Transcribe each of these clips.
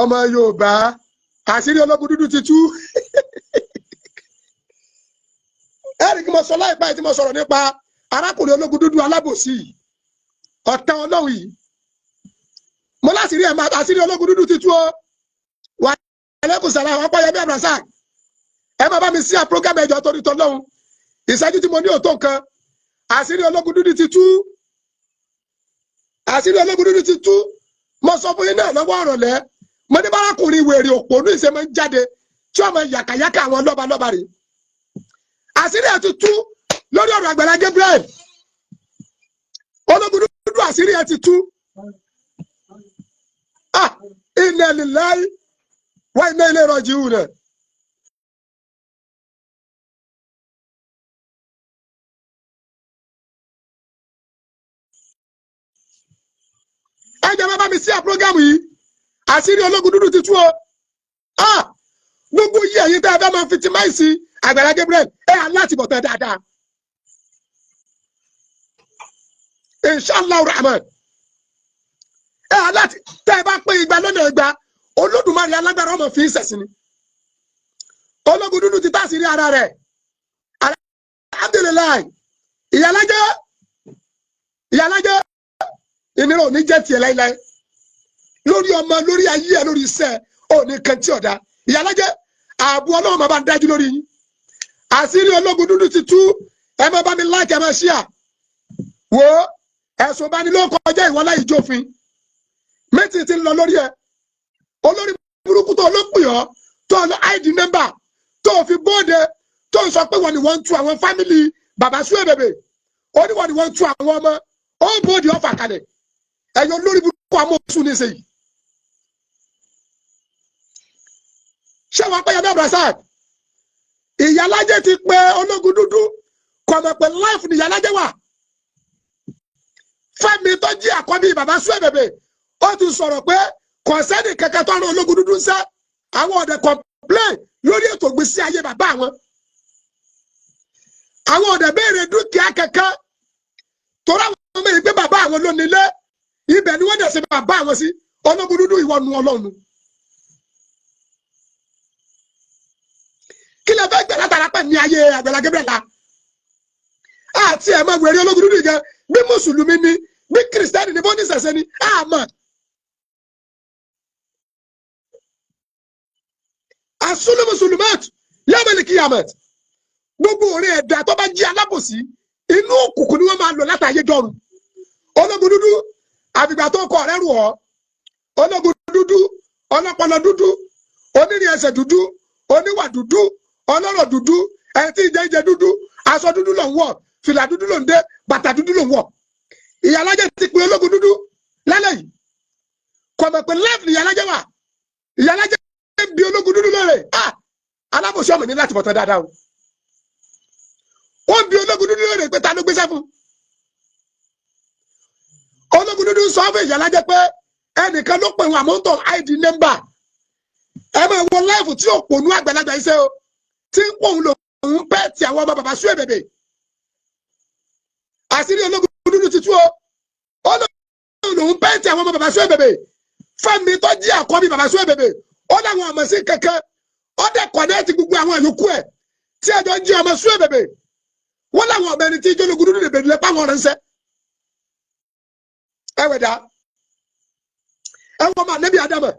ọmọ Yorùbá àṣírí ológun dúdú ti tú. Eric mo sọ láìpẹ́ tí mo sọ̀rọ̀ nípa arákùnrin ológun dúdú alábòsí ọ̀tá Ọlọ́run yìí. Mo láṣìírí ẹ̀ máa àṣírí ológun dúdú ti tú o. Wà ẹlẹ́kùn sàlá àwọn apáyẹmí àbúrásà. Ẹ máa bá mi sí àprógámù ẹjọ́ torí tọ́lọ́run. Ìṣẹ́jú tí mo ní òótọ́ nǹkan. Àṣírí ológun dúdú ti tú. Àṣírí ológun dúdú ti tú. Mo sọ fún yín náà lọ́wọ́ ọ̀rọ̀lẹ́. Mo ní bárakùnrin wèrè òpònú ìṣe máa ń jáde tí ọmọ yàkàyàkà àwọn lọ́balọ́ba rè. Àṣírí ẹ̀ ti tú lórí ọ̀rọ̀ Àgbàlá Gabriel. Ológun dúdú àṣírí ẹ̀ ti tú. Inna lillahi wa inna ilayhi raji'un. Ẹ jẹ́ bá mi sí àprógámù yìí. Àṣírí ológun dúdú ti tú o. Gbogbo yìí ẹ̀yin tẹ́ ẹ fẹ́ máa fitimáìsì Àgbàlá Gabriel aláti bọ̀ tán dáadáa. Inshallah rahman. Aláti tẹ́ ẹ bá pé igba lọ́nà igba Olódùmarè alágbára ọmọ fi ń sẹ̀sìn ni. Ológun dúdú ti táṣírí ara rẹ̀. Alhamdulilayi. Ìyálájẹ́ ìnira ò ní jẹ́ tiẹ̀ láíláí. Lórí ọmọ, lórí ayé ẹ, lórí iṣẹ́ ò ní kan tí ọ̀dà. Ìyálájẹ́ ààbò Ọlọ́run máa bá ń dájú lórí yín. Àṣírí ológun dúdú ti tú. Ẹ máa bá mi láìkì, ẹ máa ṣíà. Wo ẹ̀sùn bá ní ló kọjá ìwọlá ìjófin. Méjì ti ń lọ lórí ẹ. Olórí burúkú tó olópin ọ tó lọ ID number tó fi bóde tó ń sọ pé wọ́n ni wọ́n ń tú àwọn fámìlì bàbá Suebebe. Ó ní wọ́n ni wọ́n ń tú àwọn ọmọ. Ó bóde ọ̀fà kalẹ̀. Ẹ̀yin olórí burúkú àmọ́ oṣù ní ṣe yìí. Ṣé wọ́n pẹ́ yẹn náà Brasad? Ìyálájẹ́ ti pé ológun dúdú kọ̀mọ̀ pé life ni ìyálájẹ́ wà. Fẹ́mi tó jí àkọ́bí bàbá Suebebe ó ti sọ̀rọ̀ pé kọ̀sẹ́nì kẹ̀kẹ́ tó rán ológun dúdú ń sẹ́ àwọn ọ̀dẹ̀ complain lórí ètò ìgbésí ayé bàbá àwọn. Àwọn ọ̀dẹ̀ béèrè dúkìá kẹ̀kẹ́ torí àwọn ọmọ yìí pé bàbá àwọn ló nílé ibẹ̀ ni wọ́n dẹ̀ ṣe bàbá àwọn sí. Ológun dúdú ìwọ nu Ọlọ́run. Kí lè fẹ́ gbẹ̀ látara pẹ̀ ní ayé Àgbàlá Gabriel la? Àti ẹ̀ máa wẹ̀rí ológun dúdú gan bí Mùsùlùmí ni bí Kìrìsìtẹ́nì ni bó ní sẹ̀sẹ̀ ni àmọ́. Àsúlù Mùsùlùmẹ́t yẹ́mẹ̀lì kìyàmẹ̀t. Gbogbo orin ẹ̀dá tó bá jí alábòsí inú òkùnkùn ni wọ́n máa lò látàyé dọ́run. Ológun dúdú àfìgbà tó kọ ọ̀rẹ́ rù ọ́. Ológun dúdú ọlọ́pọlọ dúdú onírìn ẹsẹ̀ dúdú oníwà dúdú ọlọ́rọ̀ dúdú ẹni tí ìjẹ́ dúdú aṣọ dúdú ló ń wọ̀ fìlà dúdú ló ń dé bàtà dúdú ló ń wọ̀. Ìyálájẹ́ ti pe ológun dúdú lálẹ́ yìí kò mọ̀ pé lẹ́ẹ̀fì ìyálájẹ́ wà. Ìyálájẹ́ bí ológun dúdú lóore alábòsí ọmọ ní láti bọ̀tán dáadáa o. Wọ́n bí ológun dúdú lóore pé ta ló gbéṣẹ́ fún. Ológun dúdú sọ fún ìyálájẹ́ pé ẹnìkan ló pè wọn àmọ́tọ̀ ID number. Ẹ máa wọ láìfù tí òpònú àgbàlagbà iṣẹ́ o tí ń pòun lòun pẹ́ ti àwọn ọmọ bàbá Suebebe. Àṣírí ológun dúdú ti tú o. Ológun lòun pẹ́ ti àwọn ọmọ bàbá Suebebe. Fẹ́mi tó jí àkọ́bí bàbá Suebebe. Ó láwọn ọmọ sí kankan. Ó dẹ̀ kọ̀nẹ́ẹ̀tì gbogbo àwọn àyókù ẹ̀ tí ẹjọ́ jí ọmọ Suebebe. Wọ́n láwọn ọmọ ẹni tí ìjọ ológun dúdú lè bèrè lẹ́pà wọn ránṣẹ́. Ẹ wẹ̀ dá. Ẹ wọ́n máa nẹ́bí Ádámù.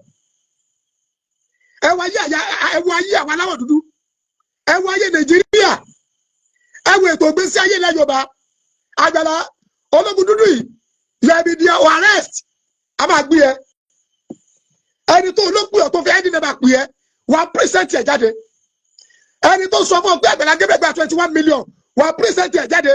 Ẹ wọ ayé àwọn aláwọ̀ dúdú. Ẹ wọ ayé Nàìjíríà. Ẹ wọ ètò ìgbésí ayé ilẹ̀ Yorùbá. Àgbàlá ológun dúdú yìí yẹ ibi di ọ arrest. A máa gbé ẹ. Ẹni tó ológun yọ tó fi ẹni náà máa pè ẹ. Wà á present ẹ jáde. Ẹni tó sọ fún ọ pé Àgbàlá Gabriel gba 21 million. Wà á present ẹ jáde.